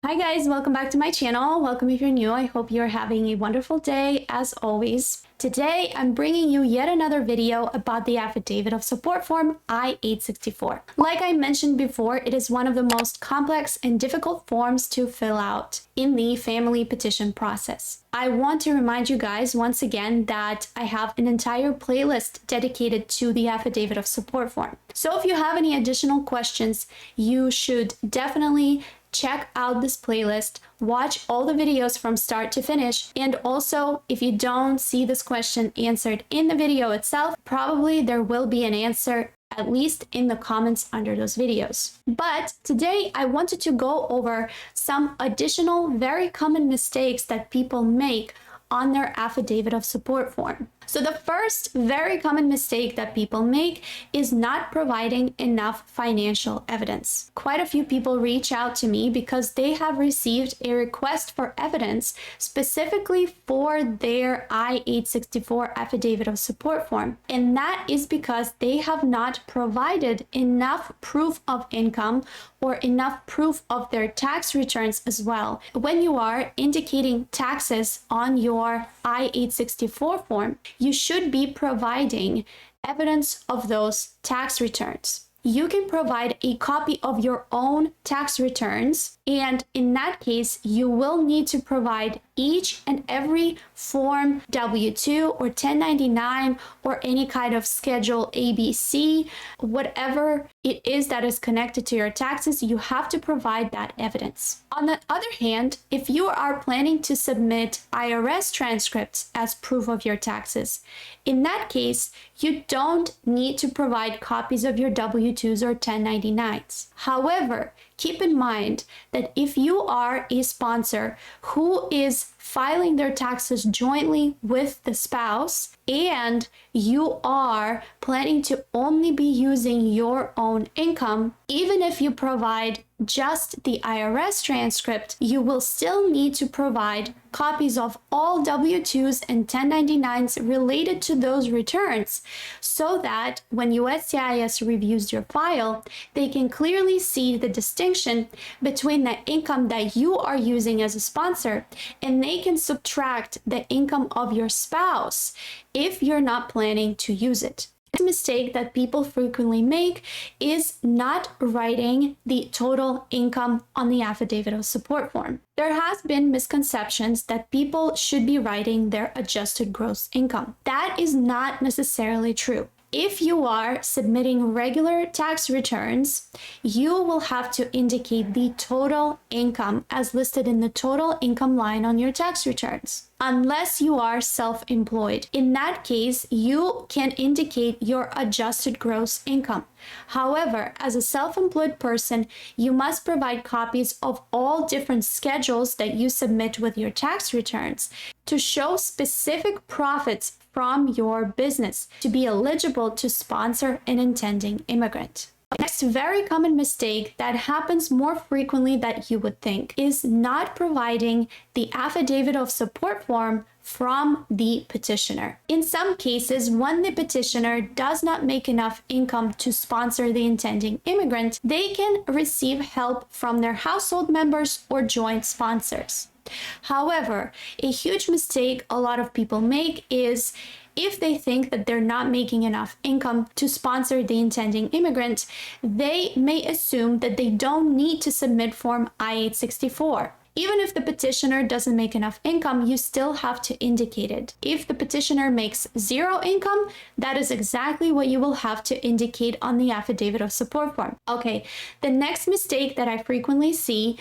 Hi guys, welcome back to my channel. Welcome if you're new. I hope you're having a wonderful day as always. Today, I'm bringing you yet another video about the Affidavit of Support Form I-864. Like I mentioned before, it is one of the most complex and difficult forms to fill out in the family petition process. I want to remind you guys once again that I have an entire playlist dedicated to the Affidavit of Support Form. So if you have any additional questions, you should definitely check out this playlist, watch all the videos from start to finish, and also if you don't see this question answered in the video itself, probably there will be an answer at least in the comments under those videos. But today I wanted to go over some additional very common mistakes that people make on their Affidavit of Support form. So the first very common mistake that people make is not providing enough financial evidence. Quite a few people reach out to me because they have received a request for evidence specifically for their I-864 Affidavit of Support form. And that is because they have not provided enough proof of income or enough proof of their tax returns as well. When you are indicating taxes on your I-864 form, you should be providing evidence of those tax returns. You can provide a copy of your own tax returns, and in that case, you will need to provide each and every form W-2 or 1099 or any kind of Schedule ABC, whatever it is that is connected to your taxes, you have to provide that evidence. On the other hand, if you are planning to submit IRS transcripts as proof of your taxes, in that case, you don't need to provide copies of your W-2s or 1099s. However, keep in mind that if you are a sponsor who is filing their taxes jointly with the spouse and you are planning to only be using your own income, even if you provide just the IRS transcript, you will still need to provide copies of all W-2s and 1099s related to those returns so that when USCIS reviews your file, they can clearly see the distinction between the income that you are using as a sponsor and they can subtract the income of your spouse if you're not planning to use it. The mistake that people frequently make is not writing the total income on the Affidavit of Support form. There has been misconceptions that people should be writing their adjusted gross income. That is not necessarily true. If you are submitting regular tax returns, you will have to indicate the total income as listed in the total income line on your tax returns, unless you are self-employed. In that case, you can indicate your adjusted gross income. However, as a self-employed person, you must provide copies of all different schedules that you submit with your tax returns to show specific profits from your business to be eligible to sponsor an intending immigrant. Next very common mistake that happens more frequently than you would think is not providing the Affidavit of Support form from the petitioner. In some cases, when the petitioner does not make enough income to sponsor the intending immigrant, they can receive help from their household members or joint sponsors. However, a huge mistake a lot of people make is if they think that they're not making enough income to sponsor the intending immigrant, they may assume that they don't need to submit Form I-864. Even if the petitioner doesn't make enough income, you still have to indicate it. If the petitioner makes zero income, that is exactly what you will have to indicate on the Affidavit of Support form. Okay, the next mistake that I frequently see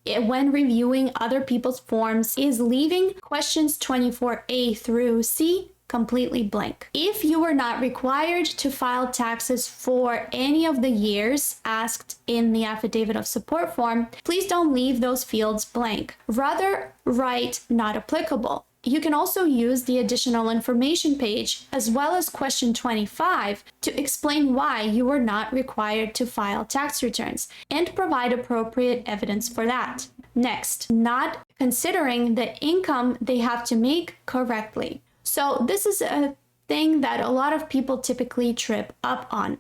when reviewing other people's forms is leaving questions 24A through C completely blank. If you were not required to file taxes for any of the years asked in the Affidavit of Support form, please don't leave those fields blank. Rather, write not applicable. You can also use the additional information page as well as question 25 to explain why you were not required to file tax returns and provide appropriate evidence for that. Next, not considering the income they have to make correctly. So this is a thing that a lot of people typically trip up on.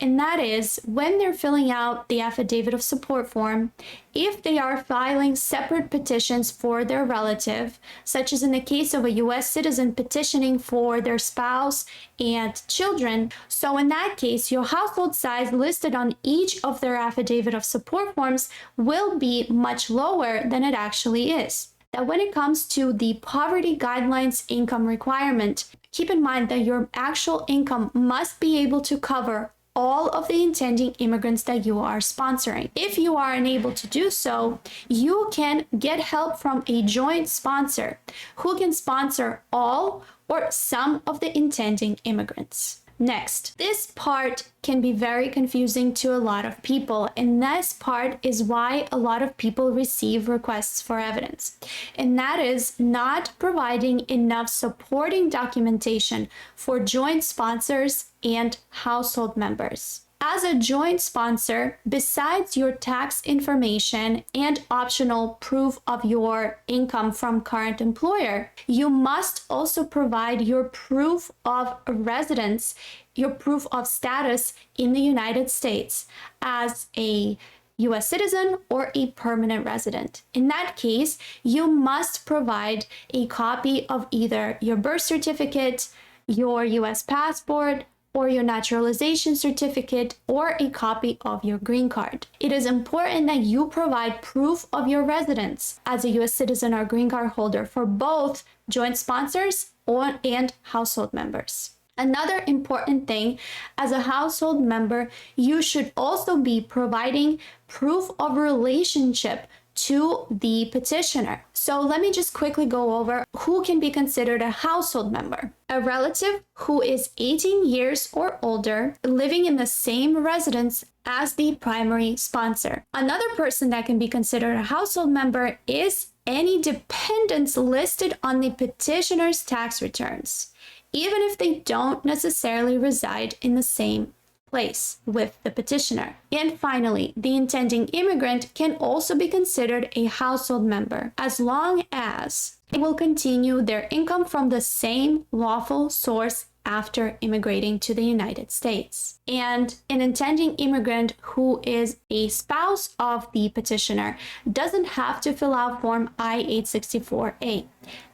And that is when they're filling out the affidavit of support form, if they are filing separate petitions for their relative, such as in the case of a US citizen petitioning for their spouse and children. So in that case, your household size listed on each of their affidavit of support forms will be much lower than it actually is. Now, when it comes to the poverty guidelines income requirement, keep in mind that your actual income must be able to cover all of the intending immigrants that you are sponsoring. If you are unable to do so, you can get help from a joint sponsor who can sponsor all or some of the intending immigrants. Next, this part can be very confusing to a lot of people, and this part is why a lot of people receive requests for evidence, and that is not providing enough supporting documentation for joint sponsors and household members. As a joint sponsor, besides your tax information and optional proof of your income from current employer, you must also provide your proof of residence, your proof of status in the United States as a US citizen or a permanent resident. In that case, you must provide a copy of either your birth certificate, your US passport, or your naturalization certificate, or a copy of your green card. It is important that you provide proof of your residence as a US citizen or green card holder for both joint sponsors and household members. Another important thing, as a household member, you should also be providing proof of relationship to the petitioner. So let me just quickly go over who can be considered a household member. A relative who is 18 years or older, living in the same residence as the primary sponsor. Another person that can be considered a household member is any dependents listed on the petitioner's tax returns, even if they don't necessarily reside in the same place with the petitioner. And finally, the intending immigrant can also be considered a household member as long as they will continue their income from the same lawful source after immigrating to the United States. And an intending immigrant who is a spouse of the petitioner doesn't have to fill out Form I-864A.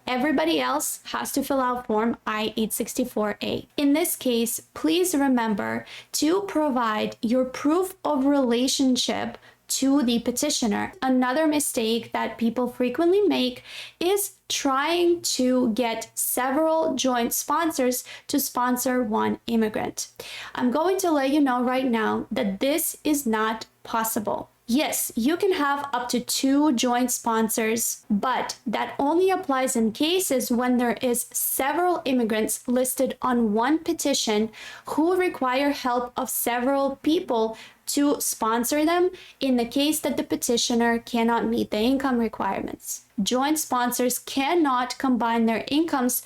Everybody else has to fill out Form I-864A. In this case, please remember to provide your proof of relationship to the petitioner. Another mistake that people frequently make is trying to get several joint sponsors to sponsor one immigrant. I'm going to let you know right now that this is not possible. Yes, you can have up to 2 joint sponsors, but that only applies in cases when there is several immigrants listed on one petition who require help of several people to sponsor them in the case that the petitioner cannot meet the income requirements. Joint sponsors cannot combine their incomes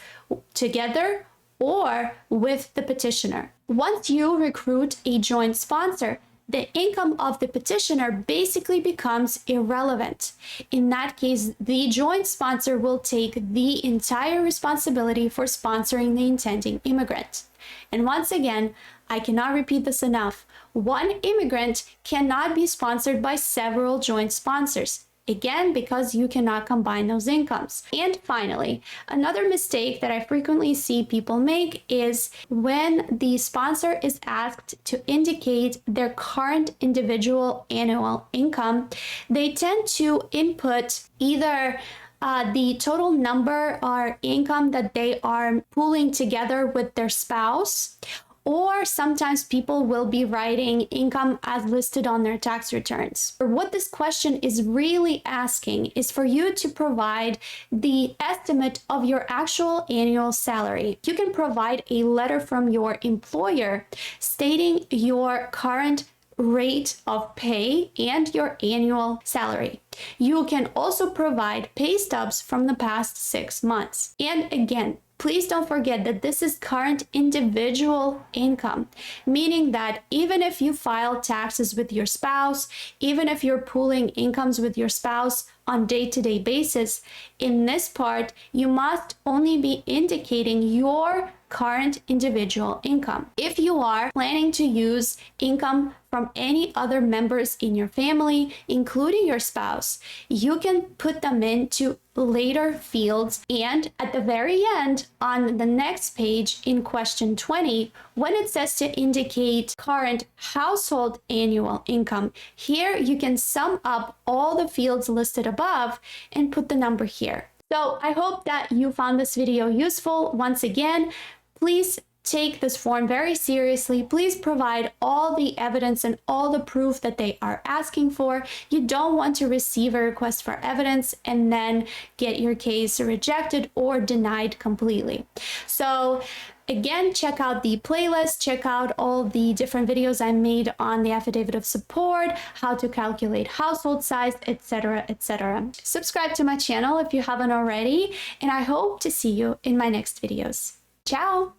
together or with the petitioner. Once you recruit a joint sponsor, the income of the petitioner basically becomes irrelevant. In that case, the joint sponsor will take the entire responsibility for sponsoring the intending immigrant. And once again, I cannot repeat this enough. One immigrant cannot be sponsored by several joint sponsors. Again, because you cannot combine those incomes. And finally, another mistake that I frequently see people make is when the sponsor is asked to indicate their current individual annual income, they tend to input either the total number or income that they are pooling together with their spouse, or sometimes people will be writing income as listed on their tax returns. What this question is really asking is for you to provide the estimate of your actual annual salary. You can provide a letter from your employer stating your current rate of pay and your annual salary. You can also provide pay stubs from the past 6 months. And again, please don't forget that this is current individual income, meaning that even if you file taxes with your spouse, even if you're pooling incomes with your spouse on day-to-day basis, in this part, you must only be indicating your current individual income. If you are planning to use income from any other members in your family, including your spouse, you can put them into later fields. And at the very end, on the next page in question 20, when it says to indicate current household annual income, here you can sum up all the fields listed above and put the number here. So I hope that you found this video useful. Once again, please take this form very seriously. Please provide all the evidence and all the proof that they are asking for. You don't want to receive a request for evidence and then get your case rejected or denied completely. So again, check out the playlist, check out all the different videos I made on the affidavit of support, how to calculate household size, etc., etc. Subscribe to my channel if you haven't already, and I hope to see you in my next videos. Ciao!